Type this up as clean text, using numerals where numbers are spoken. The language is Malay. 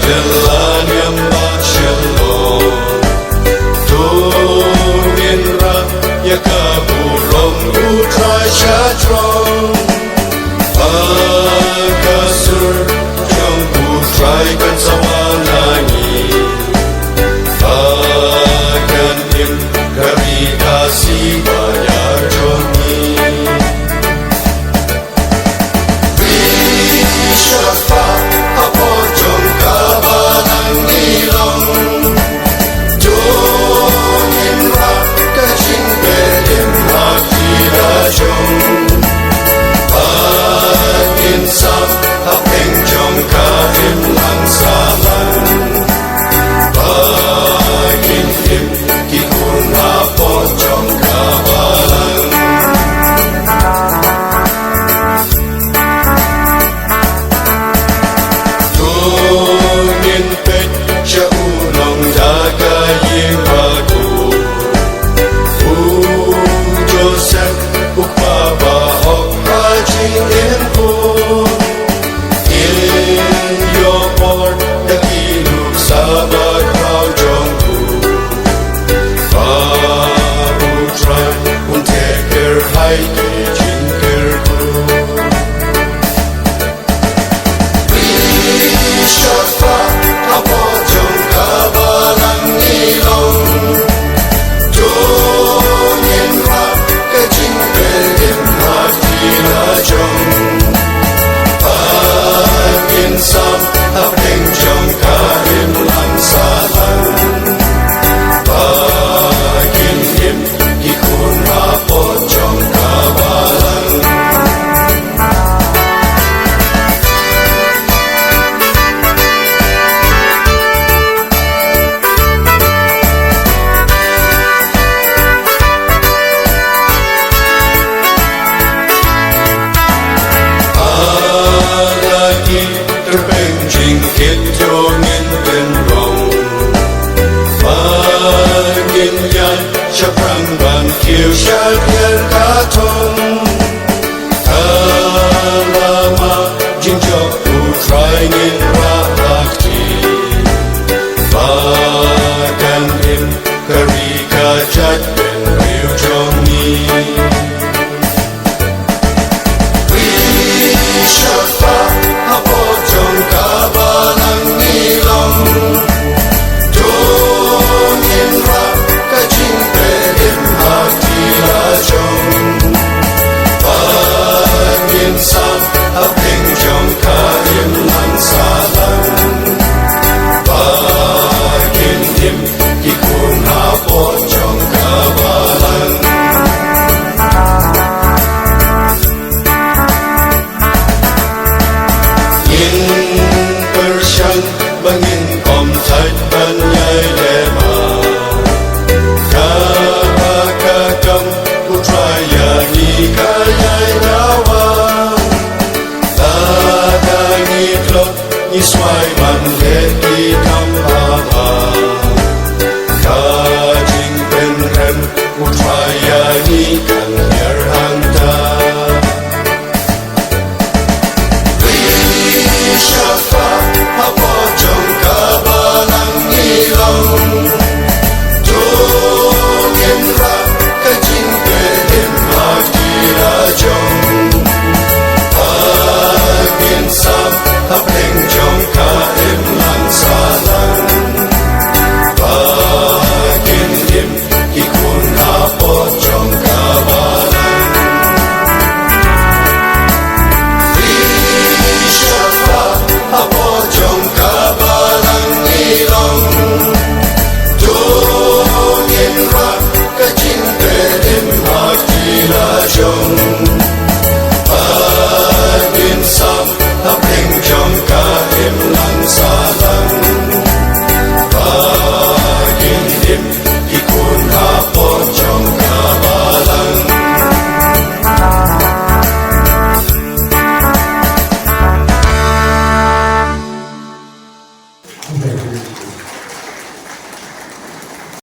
Millennium March Shalom Tungin ra Yakabulong Utray Shatrong Pagkasur Jong Utray Kan Sawanangi Pagkanim Karikasi Bayar Jongi Wishafa Apo Jong Kabalang Nilong Jongin Ra Kajing Bedim Hakira Jong Pagin Sam Hapeng Jong Kahim Lang Salan Pagin Him Kikun Apo Jong Kabalang Tungin Pet Siya Unong Dagaying Bago Joseph Ukpabahok Hajing Info In your port Nagilog sa Baghaw Jongku Pabutray Unteker Haike Jinker Ku Wishafa Apo Jong Kabalang Nilong Jongin Ra Kajing Bedim Hakira Jong Pagin Sam Hapeng Jong Kahim Lang Salan Pagin Him Kikun Apo Jong Kabalang Alagi terpenjing Kitongin Benrong Pagin Yan Syaprang Ban Kiu Syakir Katong Kalama Jinjok Utray Ngin Rahakti Pagan Him Karika Jat Ben Riu Jongi Wishafa Apo Jong Kabalang Nilong Tungin Ra Kajing Bedim Hakira Jong Pagin Sam Hapeng Jong Kahim Lang Salan Pagin Him Kikun Apo Jong Kabalang In Persian Bangin Om Thait Ban Yai Lema Kabakakam Putraya Nikayai Nawa Ladangi Klok Niswai Man Leki Kampapa Kajing Benrem Putraya Nikan Yerhanta Wishafa Apo Jong Kabalang Nilong Tungin Ra Kajing Bedim Hakira Jong Pagin Sam Hapeng Jong Kahim Lang Salan Pagin Him Kikun Apo Jong Kabalang Wishafa Apo Jong Kabalang Nilong Tungin Ra Kajing Bedim Hakira Jong Pagin Sam Hapeng Jong Kahim Lang Salan Pagin Him Kikun Apo Jong Kabalang